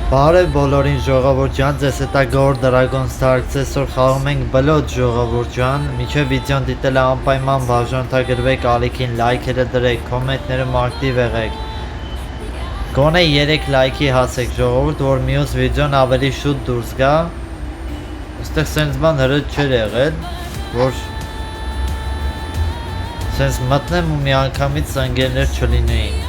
Բարև բոլորին ժողովուրդ ջան, ձեզ հետ է Gold Dragon Starks, այսօր խաղում ենք Blood ժողովուրդ ջան, միջև վիդեոն դիտելը անպայման բաժանորդագրվեք, ալիքին լայքերը դրեք, կոմենտներում ակտիվ եղեք, գոնե 3 լայքի հասեք ժողովուրդ, որ մյուս վիդեոն ավելի շուտ դուրս գա, այստեղ սենց բան հրդ չէր եղել, որ սենց մտնեմ ու մի անգամից ընկերներ չլինեին.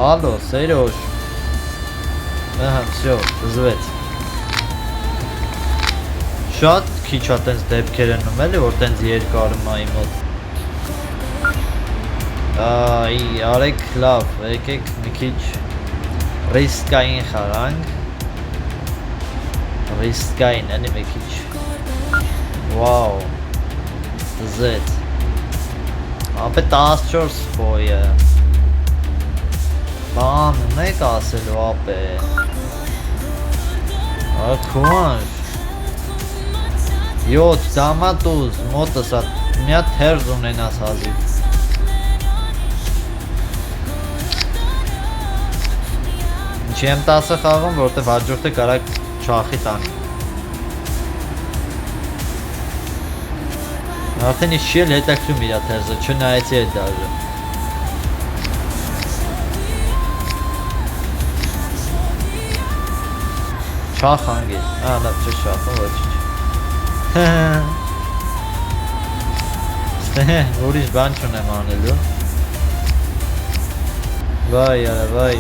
Ալո, Սերոժ, всё, զվեց, շատ քիչ է տենց դեպքեր են էլի, որ տենց երկարում է իմ մոտ, արեք լավ, եկեք մի քիչ ռիսկային խաղանք, ռիսկային էլի մի քիչ, վաու, զեց, ապե 14 բոյը, բան ունեք ասելու ապե, քոնջ, 7 դամատուզ մոտս ատ մի հատ հերձ ունենաս հազիվ, ինչի եմ 10 խաղում, որտև հաջորդը կարակ չախի տան, արդեն իշի էլ հետաքրում իր ատ հերձը, չնայեցի հետ դաժը, Շախ անգել, լավ չէ շախը, ոչինչ, ուրիշ բան չունեմ անելու, վայ արա վայ,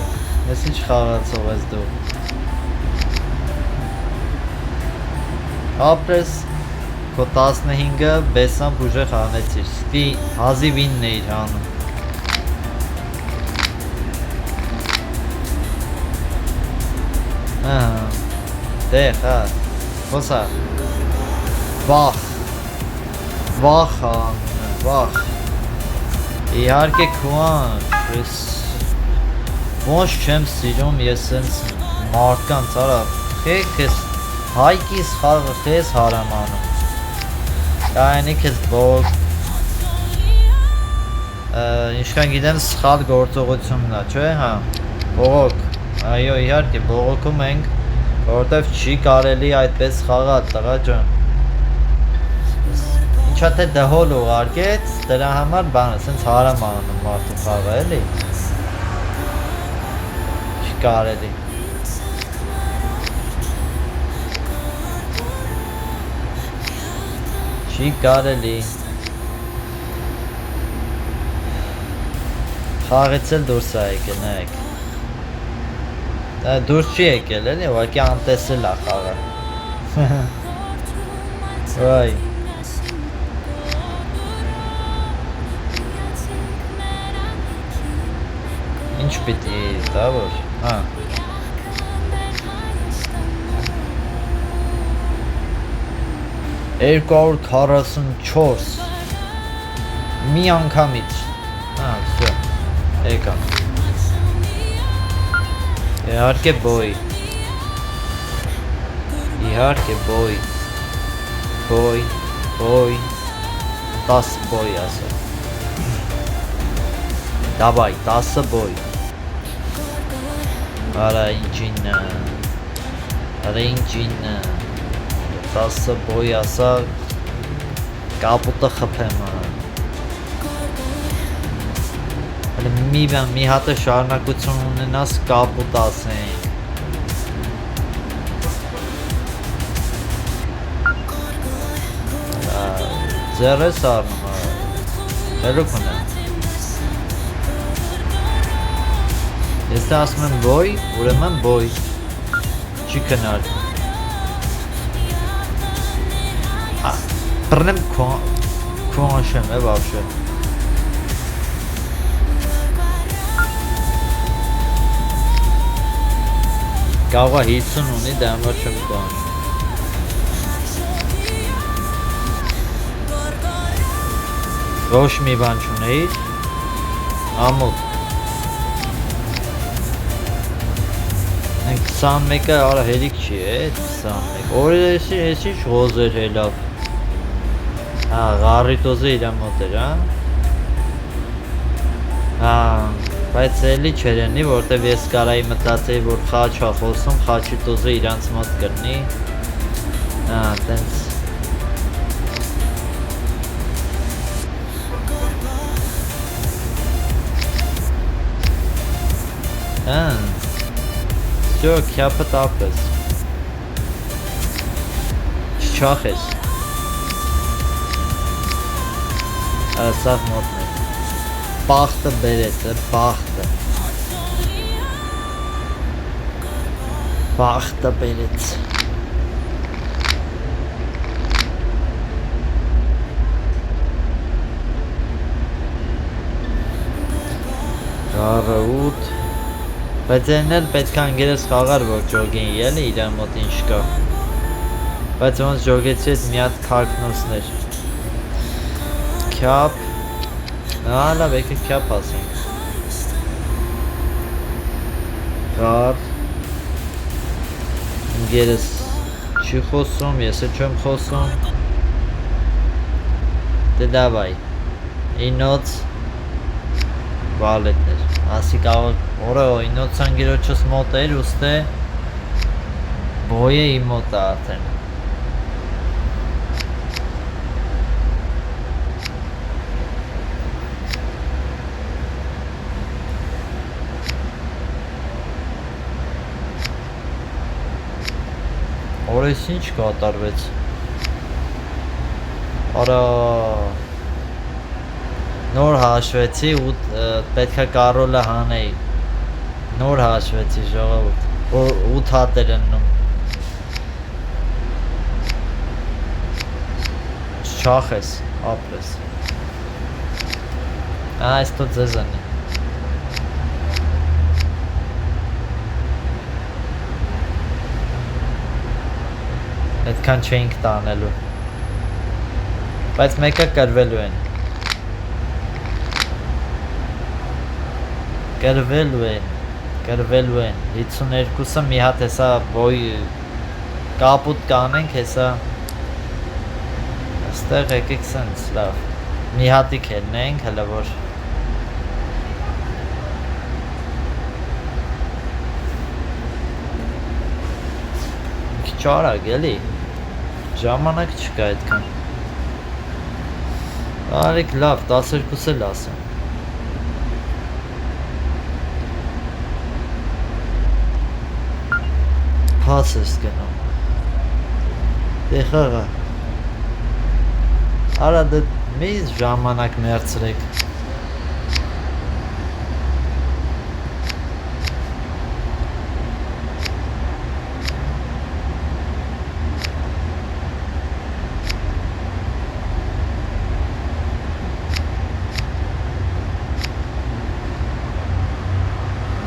ես ինչ խաղացող ես դու, ապրես քո 15-ը բեսամբ ուժեղ հանեցիր, ստի հազիվ 9 էիր հանում, Դեղ, ոսա, վախ, վախ անունը, վախ, իհարկե քուանջ, ես ոնչ չեմ սիրում, ես սենց մարդկանց արա, խեք ես հայկիս խաղը խես հարամանում, կայնիք ես բող, ինչքան գիտեմ սխալ գործողությունն է, չէ, հա, բողոք, այո իհարկե բողոքում ենք, որտև չի կարելի այդպես խաղալ տղա ջան, ինչա թե դհոլ ուղարկեց, դրա համար բանը, սենց հարամ անում մարդու խաղը էլի, չի կարելի, չի կարելի, խաղից էլ դուրս է եկել, նայեք, դուրս չի եկել էլի, ուղղակի անտեսել է խաղը, վայ, ինչ պիտի դա որ, 244, մի անգամից, всё, եկա, իհարկե բոյ, իհարկե բոյ, բոյ, բոյ, 10 բոյ ասա, դավայ, 10 բոյ, արա ինջինը, 10 բոյ ասա, կապուտը խպեմ, մի հատը շարունակություն ունենաս կապուտ ասենք, ձեր ես արնում, հելուք ունեմ, ես թե ասում եմ բոյ, ուրեմն բոյ, չի կնար, պրնեմ կոնշեմ է վավշը, Կաղա 50 ունի, դա համար չեմ կան, ոչ մի բան չունեիր, ամոտ, 21-ը արա հելիք չի է, 21, օրը ես ինչ ղոզեր հելավ, Ղարիտոզը իր մոտ էր, հա, Բայց էլի չեր յանի, որտեվ ես կարայի մտածեի, որ խաչ ա խոսում, խաչի տուզը իրանց մոտ կրնի։ Տենց։ Всё, քյապը տապես։ Չչախես։ Սաղ մոտն է։ Բախտը բերեց, բախտը։ Բախտը բերեց։ Գարը 8։ Բայց են էլ պետք է անգերս խաղար, որ ջոգին ելի իրան մոտ ինչ կա։ Բայց ոնց ջոգեցի էտ մի հատ քարքնոսներ։ Քյապ։ Լավ եկը քյապ ասենք։ Գար։ Անգերս չի խոսում, ես է չեմ խոսում։ Դե դավայ։ Ինոց վալետներ։ Ասի կարող օրը ինոց անգերոչս մոտ էր, ուստե բոյ է իմ մոտ արդեն։ Օրես ինչ կատարվեց։ Արա նոր հաշվեցի ու պետքա կարոլը հանեի։ Նոր հաշվեցի ժողովուրդ։ 8 հատ էր ըննում։ Չախես, ապրես։ Այս տո ձեզ ընի։ Այդքան չէինք տանելու։ Բայց մեկը կրվելու են։ Կրվելու են, 52-ը մի հատ հեսա բոյ կապուտ կանենք հեսա ստեղ եկեք սենց լավ, մի հատի կելնենք հլը որ չարագ էլի, ժամանակ չկա այդքան արիք լավ, 12 էլ ասեմ Փաս ես գնում Դե խաղա Արա դե մի ժամանակ մերցրեք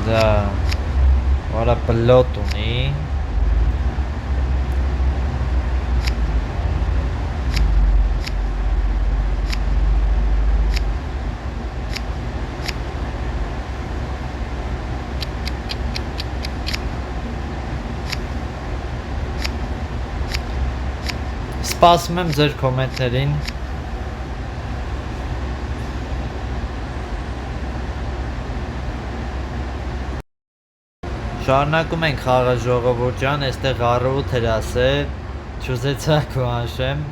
Да Ora pelot ունի Սպասում եմ ձեր կոմենտներին Շարունակում ենք խաղը ժողովուրդ ջան, այստեղ առավոտ էր ասել, չուզեցաք վանշեմ,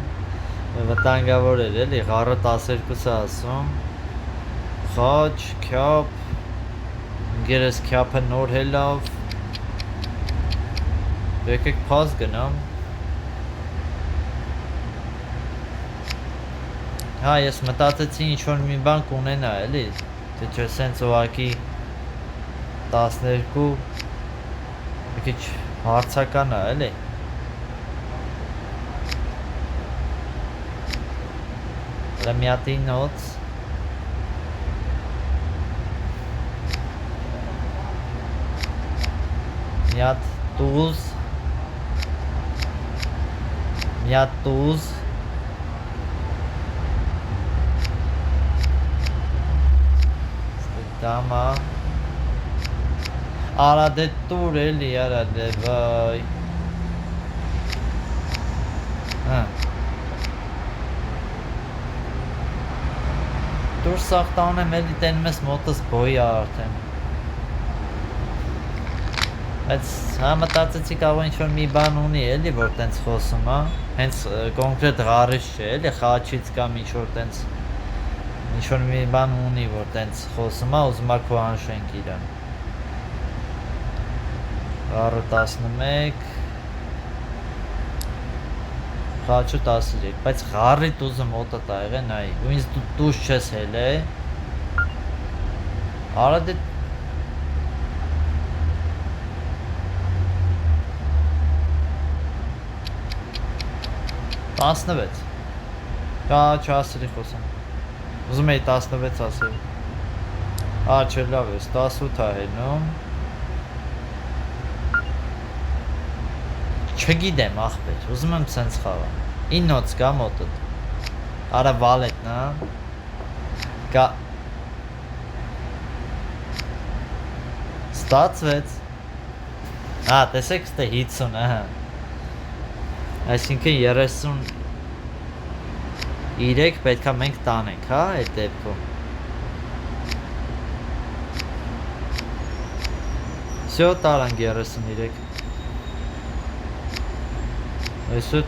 վտանգավոր էր էլի, առը 12-ը ասում, խաչ, քյապ, ինգերս քյապը նոր հելավ, եկեք պաս գնամ, հա ես մտածեցի ինչ-որ մի բան կունենա էլի, թե չէ սենց ուղակի 12 մի քիչ հարցական է, էլի։ Հələ մի հատ նոց։ Մի հատ տուզ։ Մի հատ տուզ։ Դամա Արա դե տուր էլի, արա դե վայ Դուրս սաղ տանը մելի տենում ես մոտս բոյի արդեն։ Բայց հա մտածեցի կարող ինչ-որ մի բան ունի էլի, որ տենց խոսում հա, հենց կոնկրետ ғարիշ չէ էլի, խաչից կամ ինչ-որ տենց ինչ-որ մի բան ունի, որ տենց խոսում հա, ուզում ա քո անշենք իրան։ Ғարը 11, խաչը 13, բայց ғարի տուզը մոտը տա եղե նայի, ու ինձ դու տուզ չես հել է, արա դե 16 Կա չասրի խոսեմ Ուզում էի 16 ասել չէ լավ ես 18 ա հենում Չգիտեմ ախպեր ուզում եմ սենց խաղամ 9-ոց կա մոտդ Արա վալետն հա Կա Ստացվեց տեսեք ստե 50 հա Այսինքն 33 պետքա մենք տանենք, հա, այդ դեպքում։ Всё տարանք 33։ Այսօր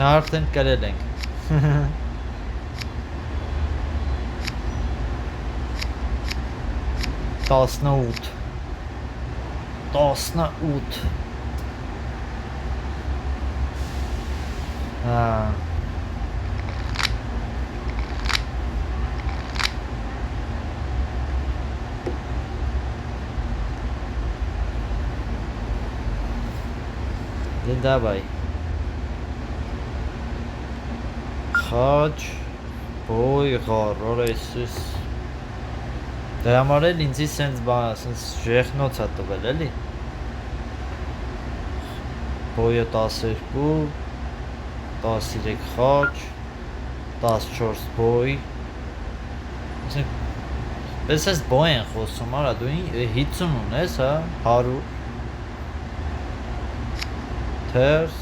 արդեն կրել ենք։ 18 18 Давай. Խաչ, բոյ, ғար, օրեսիս Դե համար էլ ինձի սենց բան, սենց ժեխնոց է տվել էլի Բոյը 12, 13 խաչ, 14 բոյ Պես ես բոյ են խոսում, արա դու 50 ունես, հա, 100 Թերս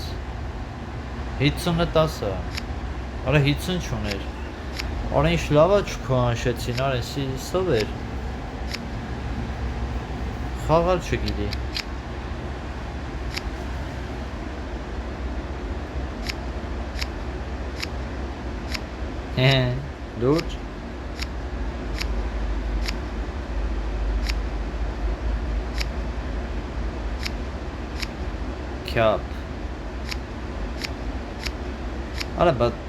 50-ը 10-ը Արա 50 չուներ Արա ինչ լավա չքո անշեցին, արա սով էր Խաղալ չգիտի Լուրջ Քյապ Արա բատ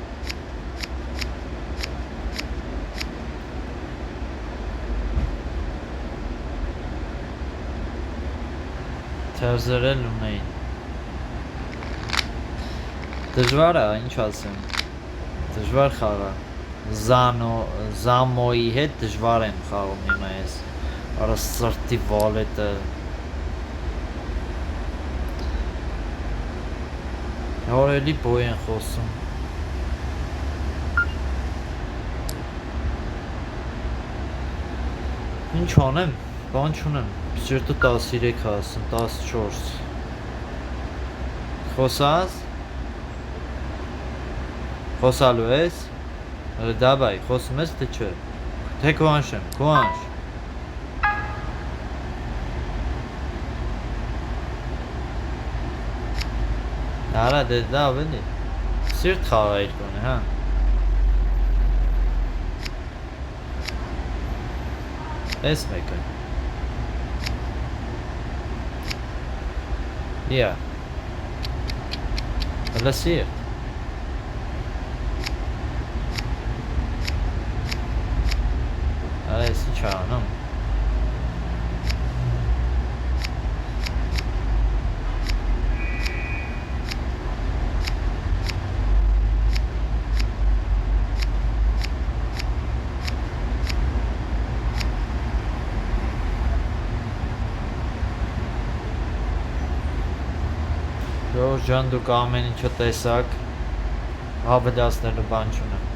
Թերզերել ունեին Դժվար է, ինչ ասեմ Դժվար խաղա Զամոյի հետ դժվար եմ խաղում հիմա ես Արա սրտի վալետը Հորելի բոյ են խոսում Ինչ անեմ, բան չունեմ Սիրտը 13 ասում, 14 Խոսաս? Խոսալու ես? Դաբայ, խոսում ես թե չէ Թե քո անշեմ, քո անշ Արա դե դա ավելի Սիրտ խաղայր կոնե, հա Ես մեկը Yeah Հլը սիրտ Արա ես ինչ անում Ժան դուք ամեն ինչը տեսակ հավելացնելու բան չունեմ